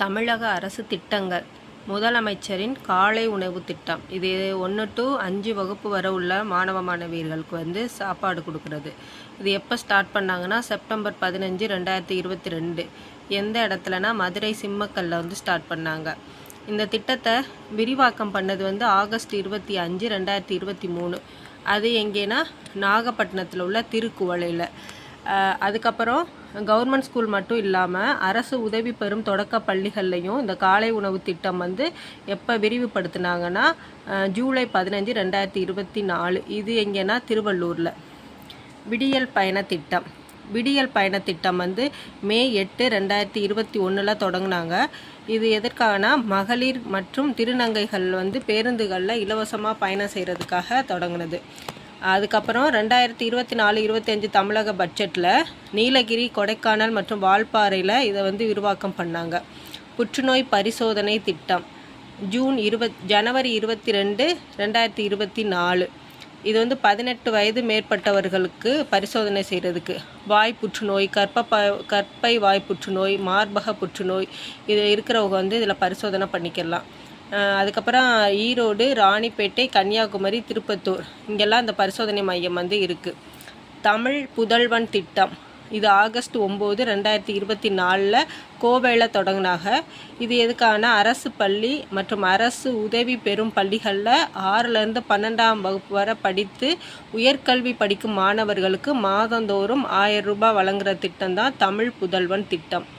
தமிழக அரசு திட்டங்கள். முதலமைச்சரின் காலை உணவு திட்டம். இது 1 to 5 வகுப்பு வரை உள்ள மாணவ மாணவியர்களுக்கு சாப்பாடு கொடுக்கறது. இது எப்போ ஸ்டார்ட் பண்ணாங்கன்னா செப்டம்பர் 15, 2022. எந்த இடத்துலனா மதுரை சிம்மக்கல்ல ஸ்டார்ட் பண்ணாங்க. இந்த திட்டத்தை விரிவாக்கம் பண்ணது ஆகஸ்ட் 25, 2023. அது எங்கேனா நாகப்பட்டினத்தில் உள்ள திருக்குவளையில். அதுக்கப்புறம் கவர்மெண்ட் ஸ்கூல் மட்டும் இல்லாமல் அரசு உதவி பெறும் தொடக்க பள்ளிகள்லையும் இந்த காலை உணவு திட்டம் எப்போ விரிவுபடுத்தினாங்கன்னா ஜூலை 15, 2024. இது எங்கேனா திருவள்ளூரில். விடியல் பயண திட்டம். விடியல் பயண திட்டம் மே 8, 2021 தொடங்கினாங்க. இது எதற்காகனா மகளிர் மற்றும் திருநங்கைகள் பேருந்துகளில் இலவசமாக பயணம் செய்கிறதுக்காக தொடங்கினது. அதுக்கப்புறம் 2024-25 தமிழக பட்ஜெட்டில் நீலகிரி, கொடைக்கானல் மற்றும் வால்பாறையில் இதை விரிவாக்கம் பண்ணாங்க. புற்றுநோய் பரிசோதனை திட்டம். ஜனவரி 22, 2024. இது 18 வயது மேற்பட்டவர்களுக்கு பரிசோதனை செய்கிறதுக்கு வாய் புற்றுநோய், கற்பை வாய் புற்றுநோய், மார்பக புற்றுநோய் இது இருக்கிறவங்க இதில் பரிசோதனை பண்ணிக்கலாம். அதுக்கப்புறம் ஈரோடு, ராணிப்பேட்டை, கன்னியாகுமரி, திருப்பத்தூர் இங்கெல்லாம் இந்த பரிசோதனை மையம் இருக்குது. தமிழ் புதல்வன் திட்டம். இது ஆகஸ்ட் 9, 2024 கோவையில் தொடங்கினாங்க. இது எதுக்கான அரசு பள்ளி மற்றும் அரசு உதவி பெறும் பள்ளிகளில் 6லேருந்து 12ஆம் வகுப்பு வரை படித்து உயர்கல்வி படிக்கும் மாணவர்களுக்கு மாதந்தோறும் 1000 ரூபாய் வழங்குகிற திட்டம் தான் தமிழ் புதல்வன் திட்டம்.